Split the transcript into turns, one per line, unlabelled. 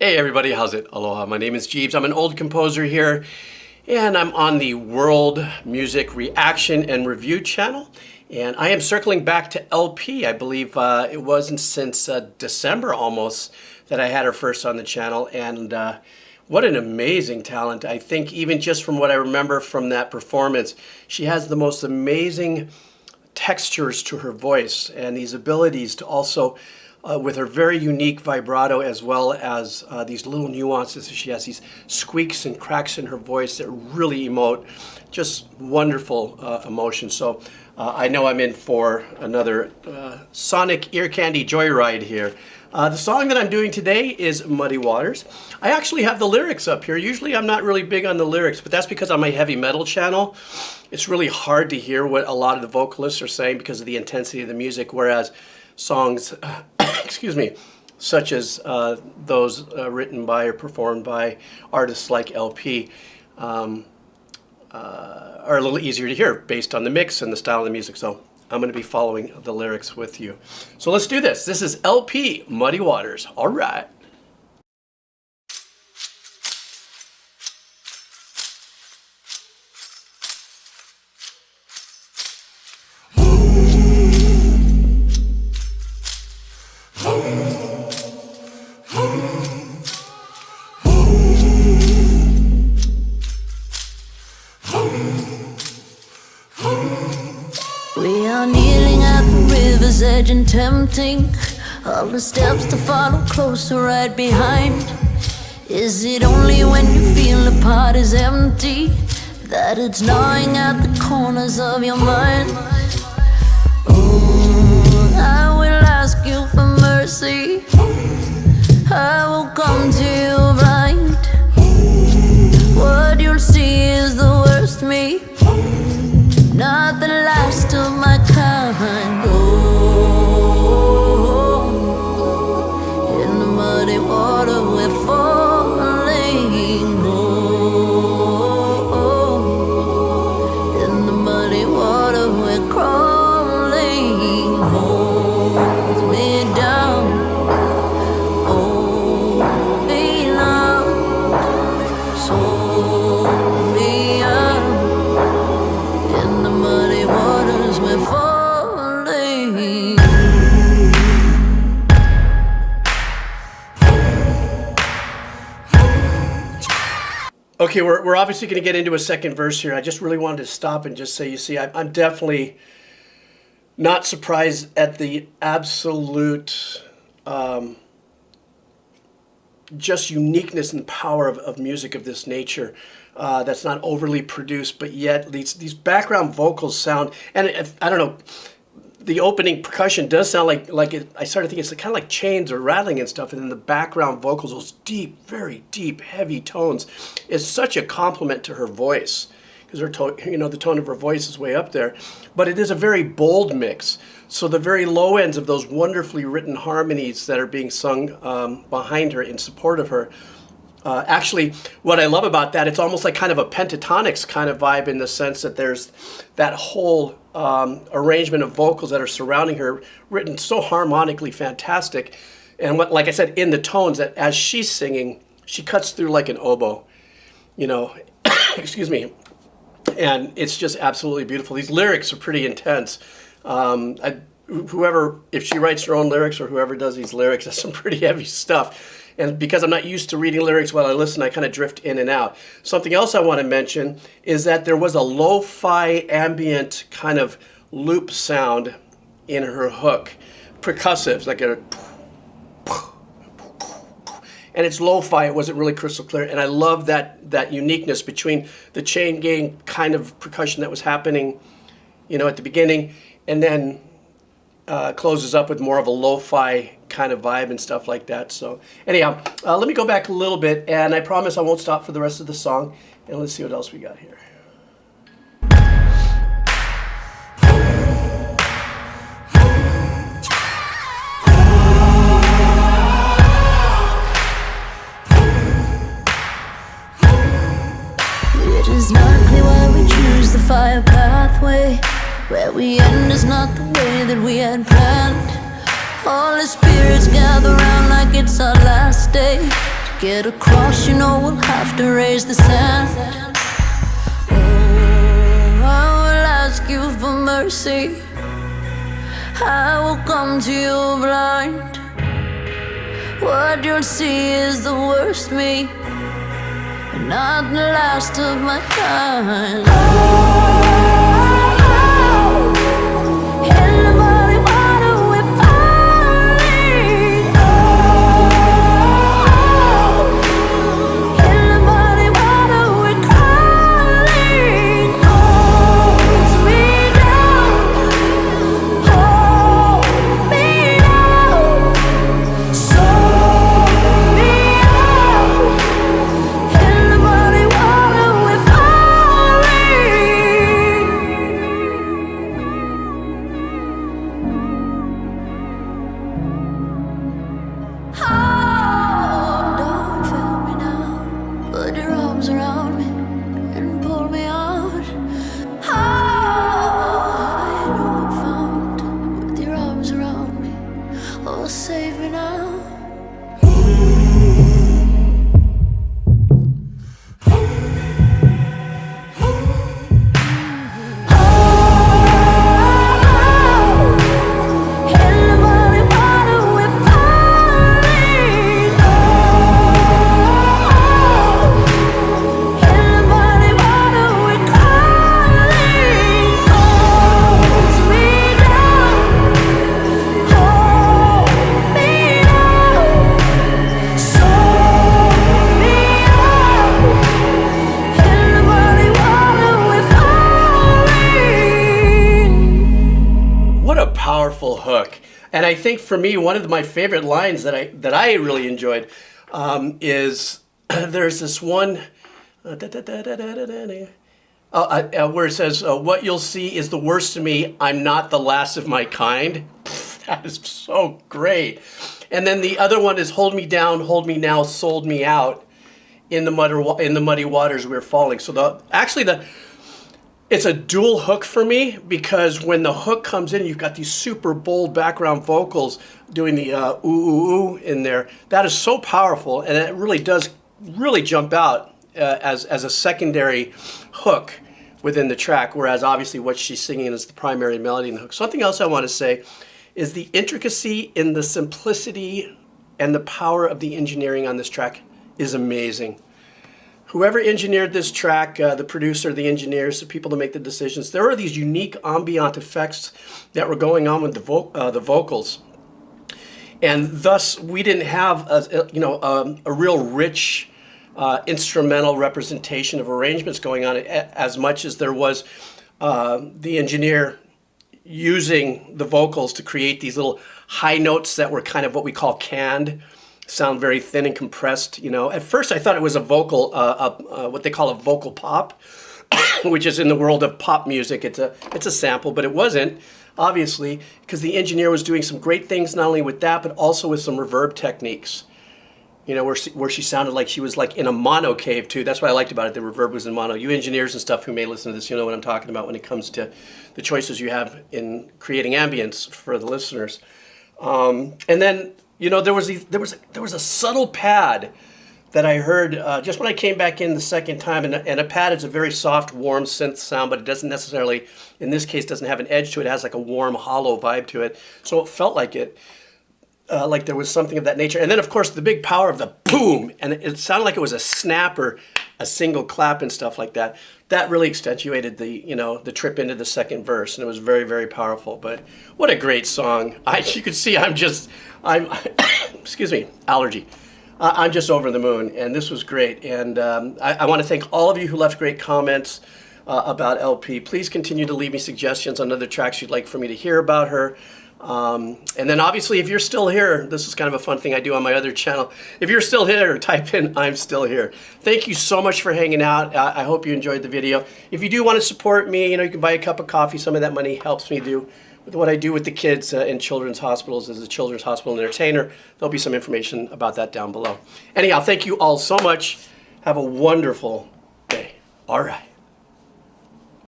Hey everybody, how's it? Aloha, my name is Jeeves. I'm an old composer here, and I'm on the World Music Reaction and Review channel. And I am circling back to LP. I believe it wasn't since December almost that I had her first on the channel. And what an amazing talent. I think even just from what I remember from that performance, she has the most amazing textures to her voice and these abilities to also with her very unique vibrato, as well as these little nuances. She has these squeaks and cracks in her voice that really emote just wonderful emotion. So I know I'm in for another sonic ear candy joyride here. The song that I'm doing today is Muddy Waters. I actually have the lyrics up here. Usually I'm not really big on the lyrics, but that's because on my heavy metal channel, it's really hard to hear what a lot of the vocalists are saying because of the intensity of the music, whereas songs, excuse me, such as those written by or performed by artists like LP are a little easier to hear based on the mix and the style of the music. So I'm going to be following the lyrics with you. So let's do this. This is LP, Muddy Waters. All right.
We are kneeling at the river's edge and tempting all the steps to follow closer right behind. Is it only when you feel the pot is empty that it's gnawing at the corners of your mind? Oh, I will ask you for mercy. I will come to you blind. What you'll see is the worst me, not the last of my kind. Oh, in the muddy water we're falling. Oh, in the muddy water we're crawling. Hold me down. Oh, be loved. So me up. In the muddy waters we're falling.
Okay, we're obviously going to get into a second verse here. I just really wanted to stop and just say, you see, I'm definitely not surprised at the absolute just uniqueness and power of music of this nature. That's not overly produced, but yet these background vocals sound, and I don't know, the opening percussion does sound like it. I started thinking it's kind of like chains or rattling and stuff, and then the background vocals, those deep, very deep, heavy tones, is such a compliment to her voice, because her the tone of her voice is way up there, but it is a very bold mix. So the very low ends of those wonderfully written harmonies that are being sung behind her in support of her. Actually, what I love about that, it's almost like kind of a pentatonics kind of vibe, in the sense that there's that whole arrangement of vocals that are surrounding her, written so harmonically fantastic. And what, like I said, in the tones, that as she's singing, she cuts through like an oboe, excuse me. And it's just absolutely beautiful. These lyrics are pretty intense. Whoever, if she writes her own lyrics or whoever does these lyrics, that's some pretty heavy stuff. And because I'm not used to reading lyrics while I listen, I kind of drift in and out. Something else I want to mention is that there was a lo-fi ambient kind of loop sound in her hook. Percussives, like a... And it's lo-fi, it wasn't really crystal clear. And I love that uniqueness between the chain gang kind of percussion that was happening, at the beginning, and then closes up with more of a lo-fi kind of vibe and stuff like that. So anyhow, let me go back a little bit, and I promise I won't stop for the rest of the song. And let's see what else we got here.
It is not clear why we choose the fire pathway. Where we end is not the way that we had planned. All the spirits gather round like it's our last day. get across, you know we'll have to raise the sand. Oh, I will ask you for mercy. I will come to you blind. What you'll see is the worst me, but not the last of my kind. In the muddy water we're falling. In the muddy water we're crawling. Hold me down, hold me down, soak me out. In the muddy water we're falling. Oh, don't fail me now. Put your arms around me and pull me out. Oh, I know I'm found with your arms around me. Oh, save me now. In the muddy water we're falling. In the muddy water we're crawling. Hold me down, hold me down, soak me out. In the muddy water we're falling.
What a powerful hook. And I think for me, one of my favorite lines that I really enjoyed is there's this one where it says, what you'll see is the worst of me. I'm not the last of my kind. That is so great. And then the other one is hold me down, hold me now, sold me out. In the muddy waters we're falling. So it's a dual hook for me, because when the hook comes in, you've got these super bold background vocals doing the ooh, ooh, ooh in there. That is so powerful, and it really does jump out as a secondary hook within the track, whereas obviously what she's singing is the primary melody in the hook. Something else I want to say is the intricacy in the simplicity and the power of the engineering on this track is amazing. Whoever engineered this track, the producer, the engineers, the people to make the decisions, there are these unique ambient effects that were going on with the vocals. And thus, we didn't have a real rich instrumental representation of arrangements going on as much as there was the engineer using the vocals to create these little high notes that were kind of what we call canned, sound very thin and compressed. At first I thought it was a vocal, what they call a vocal pop, which is in the world of pop music. It's a sample, but it wasn't, obviously, because the engineer was doing some great things not only with that, but also with some reverb techniques. Where she sounded like she was like in a mono cave too. That's what I liked about it. The reverb was in mono. You engineers and stuff who may listen to this, you know what I'm talking about when it comes to the choices you have in creating ambience for the listeners. And then there was a subtle pad that I heard just when I came back in the second time, and a pad is a very soft, warm synth sound, but it doesn't necessarily, in this case, doesn't have an edge to it. It has like a warm, hollow vibe to it. So it felt like like there was something of that nature. And then, of course, the big power of the boom, and it sounded like it was a snap or a single clap and stuff like that. That really accentuated the trip into the second verse, and it was very, very powerful. But what a great song. You could see I'm excuse me, allergy. I'm just over the moon, and this was great. And I want to thank all of you who left great comments about LP. Please continue to leave me suggestions on other tracks you'd like for me to hear about her. And then obviously, if you're still here, this is kind of a fun thing I do on my other channel. If you're still here, type in "I'm still here." Thank you so much for hanging out. I hope you enjoyed the video. If you do want to support me, you can buy a cup of coffee. Some of that money helps me do with what I do with the kids in children's hospitals as a children's hospital entertainer. There'll be some information about that down below. Anyhow, thank you all so much. Have a wonderful day. All right.